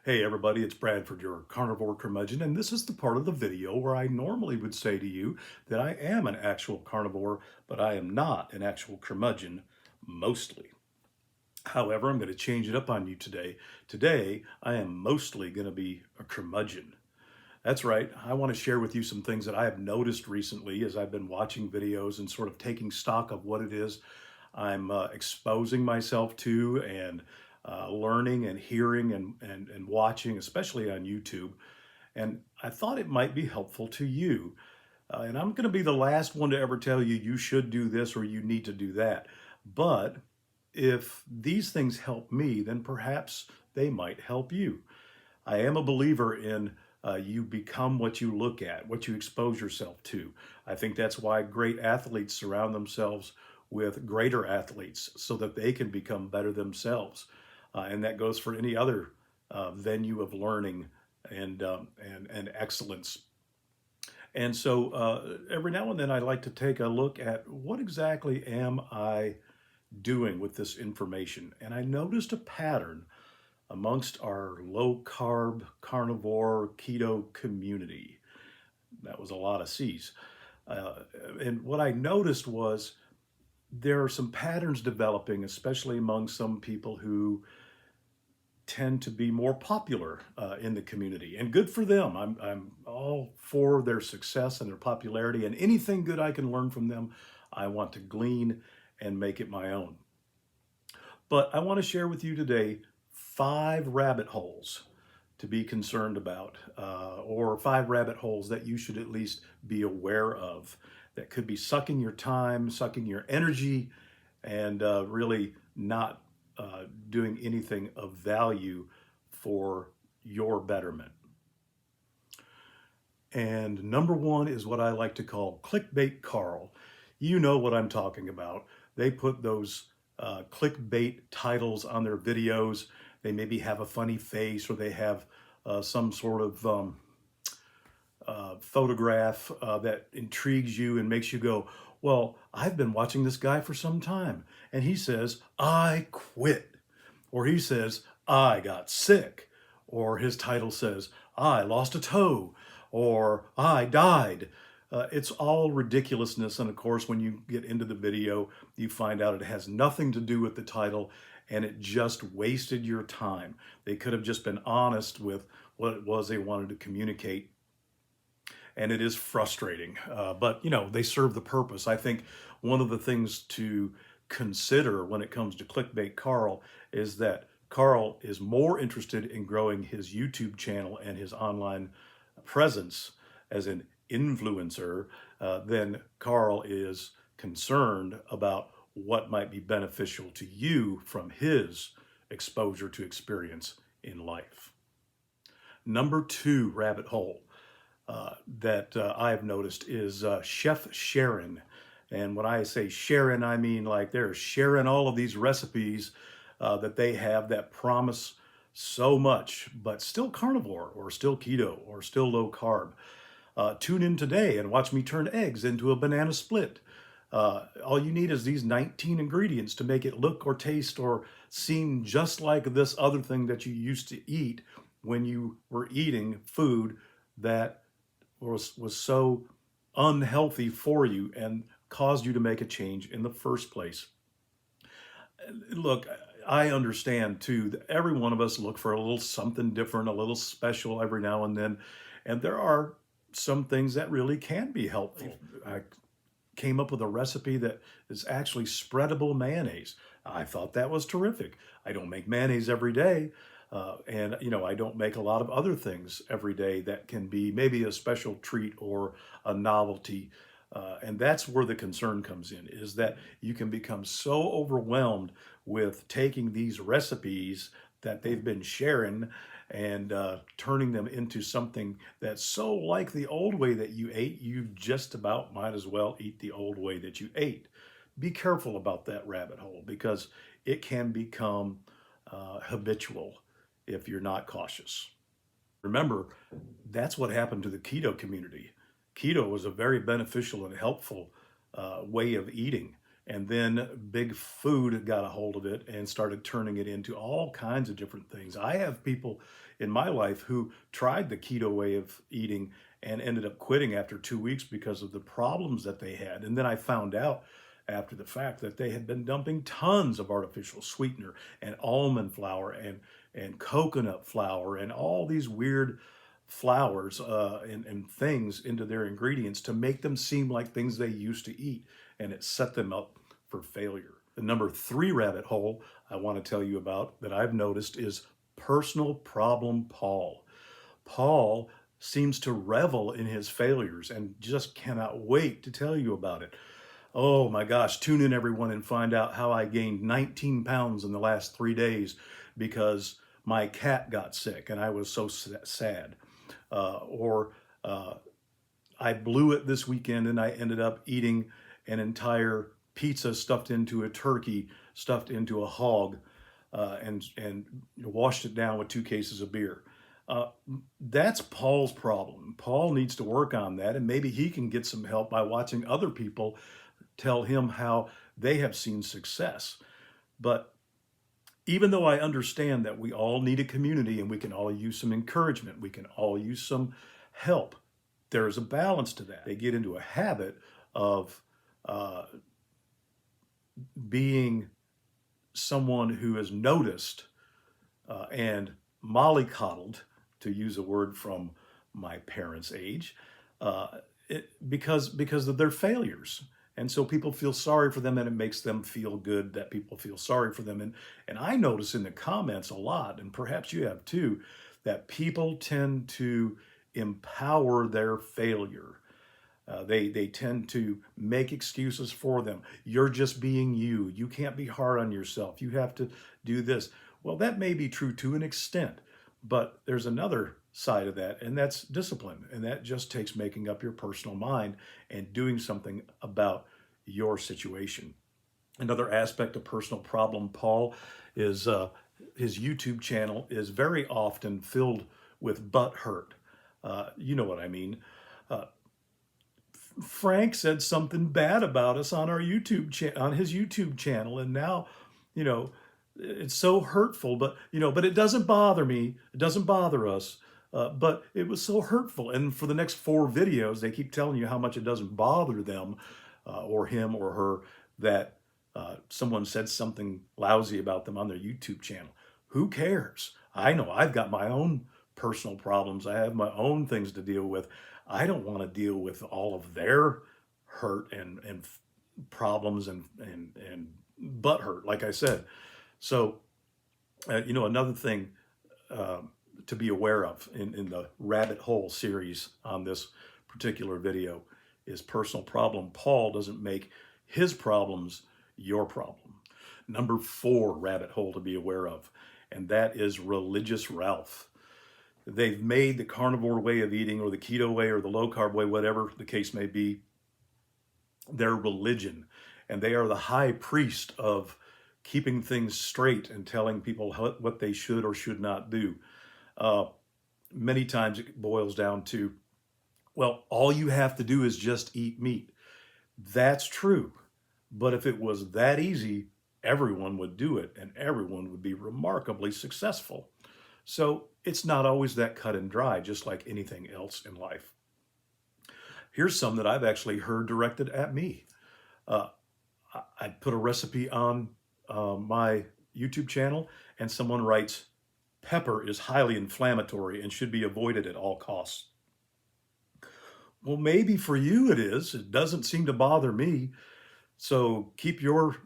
Hey everybody, it's Bradford, your carnivore curmudgeon, and this is the part of the video where I normally would say to you that I am an actual carnivore, but I am not an actual curmudgeon, mostly. However, I'm going to change it up on you today. Today, I am mostly going to be a curmudgeon. That's right, I want to share with you some things that I have noticed recently as I've been watching videos and sort of taking stock of what it is I'm exposing myself to and learning and hearing and watching, especially on YouTube. And I thought it might be helpful to you. And I'm going to be the last one to ever tell you you should do this or you need to do that. But if these things help me, then perhaps they might help you. I am a believer in you become what you look at, what you expose yourself to. I think that's why great athletes surround themselves with greater athletes so that they can become better themselves. And that goes for any other venue of learning and excellence. And so every now and then I like to take a look at what exactly am I doing with this information. And I noticed a pattern amongst our low carb, carnivore, keto community. That was a lot of C's. And what I noticed was there are some patterns developing, especially among some people who tend to be more popular in the community. And good for them. I'm all for their success and their popularity, and anything good I can learn from them, I want to glean and make it my own. But I want to share with you today 5 rabbit holes to be concerned about, or 5 rabbit holes that you should at least be aware of that could be sucking your time, sucking your energy, and really not doing anything of value for your betterment. And number 1 is what I like to call clickbait Carl. You know what I'm talking about. They put those clickbait titles on their videos. They maybe have a funny face or they have some sort of photograph that intrigues you and makes you go, well, I've been watching this guy for some time. And he says, I quit. Or he says, I got sick. Or his title says, I lost a toe. Or I died. It's all ridiculousness. And of course, when you get into the video, you find out it has nothing to do with the title and it just wasted your time. They could have just been honest with what it was they wanted to communicate. And it is frustrating, but they serve the purpose. I think one of the things to consider when it comes to clickbait Carl is that Carl is more interested in growing his YouTube channel and his online presence as an influencer than Carl is concerned about what might be beneficial to you from his exposure to experience in life. Number 2 rabbit hole that I've noticed is Chef Sharon. And when I say Sharon, I mean like they're sharing all of these recipes that they have that promise so much, but still carnivore or still keto or still low carb. Tune in today and watch me turn eggs into a banana split. All you need is these 19 ingredients to make it look or taste or seem just like this other thing that you used to eat when you were eating food that was so unhealthy for you and caused you to make a change in the first place. Look, I understand too that every one of us look for a little something different, a little special every now and then. And there are some things that really can be helpful. I came up with a recipe that is actually spreadable mayonnaise. I thought that was terrific. I don't make mayonnaise every day. And I don't make a lot of other things every day that can be maybe a special treat or a novelty. And that's where the concern comes in, is that you can become so overwhelmed with taking these recipes that they've been sharing and turning them into something that's so like the old way that you ate, you just about might as well eat the old way that you ate. Be careful about that rabbit hole because it can become habitual if you're not cautious. Remember, that's what happened to the keto community. Keto was a very beneficial and helpful way of eating. And then big food got a hold of it and started turning it into all kinds of different things. I have people in my life who tried the keto way of eating and ended up quitting after 2 weeks because of the problems that they had. And then I found out after the fact that they had been dumping tons of artificial sweetener and almond flour and coconut flour and all these weird flours and things into their ingredients to make them seem like things they used to eat, and it set them up for failure. The number 3 rabbit hole I want to tell you about that I've noticed is personal problem Paul. Paul seems to revel in his failures and just cannot wait to tell you about it. Oh my gosh, tune in everyone and find out how I gained 19 pounds in the last 3 days because my cat got sick and I was so sad. Or I blew it this weekend and I ended up eating an entire pizza stuffed into a turkey, stuffed into a hog, and washed it down with 2 cases of beer. That's Paul's problem. Paul needs to work on that, and maybe he can get some help by watching other people tell him how they have seen success. But even though I understand that we all need a community and we can all use some encouragement, we can all use some help, there is a balance to that. They get into a habit of being someone who is noticed and mollycoddled, to use a word from my parents' age, because of their failures. And so people feel sorry for them, and it makes them feel good that people feel sorry for them. And I notice in the comments a lot, and perhaps you have too, that people tend to empower their failure. They tend to make excuses for them. You're just being you. You can't be hard on yourself. You have to do this. Well, that may be true to an extent, but there's another side of that, and that's discipline. And that just takes making up your personal mind and doing something about your situation. Another aspect of personal problem, Paul, is his YouTube channel is very often filled with butt hurt. You know what I mean. Frank said something bad about us on our on his YouTube channel, and now, you know, it's so hurtful. But but it doesn't bother me. It doesn't bother us. But it was so hurtful. And for the next 4 videos, they keep telling you how much it doesn't bother them, or him or her, that someone said something lousy about them on their YouTube channel. Who cares? I know I've got my own personal problems. I have my own things to deal with. I don't want to deal with all of their hurt and problems and butt hurt, like I said. So, another thing to be aware of in the rabbit hole series on this particular video is personal problem. Paul doesn't make his problems your problem. Number 4 rabbit hole to be aware of, and that is religious Ralph. They've made the carnivore way of eating, or the keto way, or the low carb way, whatever the case may be, their religion. And they are the high priest of keeping things straight and telling people what they should or should not do. Many times it boils down to, well, all you have to do is just eat meat. That's true. But if it was that easy, everyone would do it and everyone would be remarkably successful. So it's not always that cut and dry, just like anything else in life. Here's some that I've actually heard directed at me. I put a recipe on my YouTube channel, and someone writes, "Pepper is highly inflammatory and should be avoided at all costs." Well, maybe for you it is. It doesn't seem to bother me. So keep your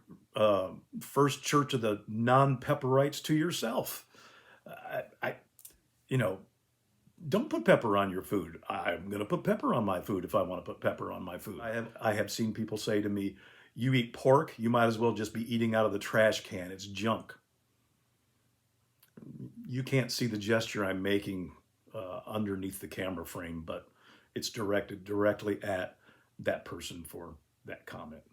first church of the non-pepperites to yourself. Don't put pepper on your food. I'm going to put pepper on my food if I want to put pepper on my food. I have seen people say to me, "You eat pork, you might as well just be eating out of the trash can. It's junk." You can't see the gesture I'm making underneath the camera frame, but it's directed directly at that person for that comment.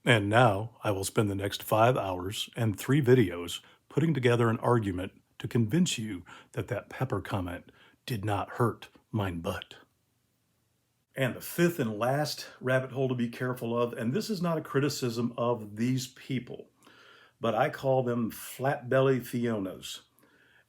And now I will spend the next 5 hours and 3 videos putting together an argument to convince you that that pepper comment did not hurt mine butt. And the fifth and last rabbit hole to be careful of, and this is not a criticism of these people, but I call them flat belly Fionas.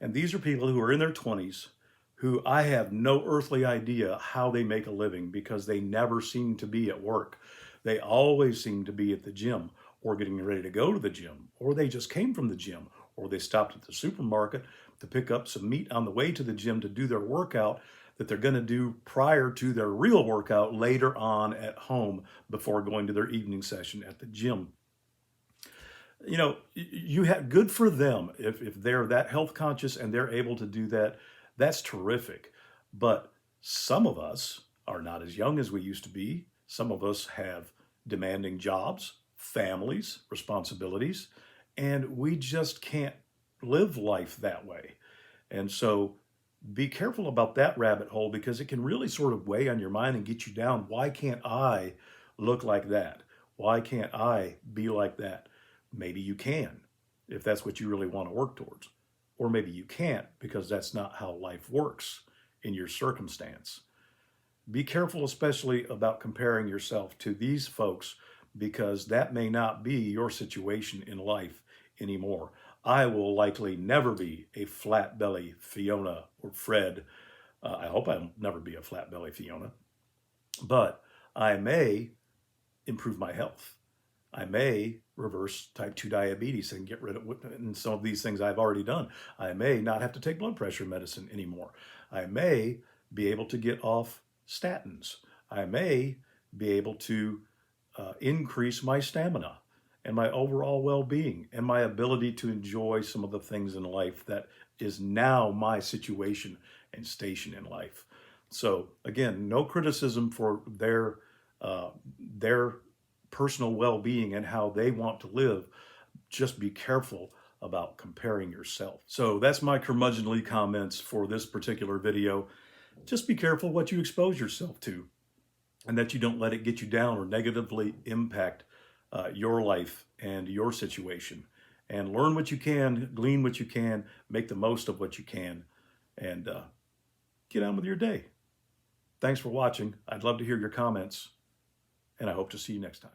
And these are people who are in their 20s who I have no earthly idea how they make a living because they never seem to be at work. They always seem to be at the gym or getting ready to go to the gym, or they just came from the gym, or they stopped at the supermarket to pick up some meat on the way to the gym to do their workout that they're going to do prior to their real workout later on at home before going to their evening session at the gym. You know, you have good for them if they're that health conscious and they're able to do that. That's terrific. But some of us are not as young as we used to be. Some of us have demanding jobs, families, responsibilities, and we just can't live life that way. And so be careful about that rabbit hole because it can really sort of weigh on your mind and get you down. Why can't I look like that? Why can't I be like that? Maybe you can if that's what you really want to work towards. Or maybe you can't because that's not how life works in your circumstance. Be careful, especially about comparing yourself to these folks because that may not be your situation in life anymore. I will likely never be a flat belly Fiona or Fred. I hope I'll never be a flat belly Fiona, but I may improve my health. I may reverse type 2 diabetes and get rid of and some of these things I've already done. I may not have to take blood pressure medicine anymore. I may be able to get off statins. I may be able to increase my stamina and my overall well-being and my ability to enjoy some of the things in life that is now my situation and station in life. So again, no criticism for their personal well-being and how they want to live. Just be careful about comparing yourself. So that's my curmudgeonly comments for this particular video. Just be careful what you expose yourself to and that you don't let it get you down or negatively impact your life and your situation. And learn what you can, glean what you can, make the most of what you can, and get on with your day. Thanks for watching. I'd love to hear your comments, and I hope to see you next time.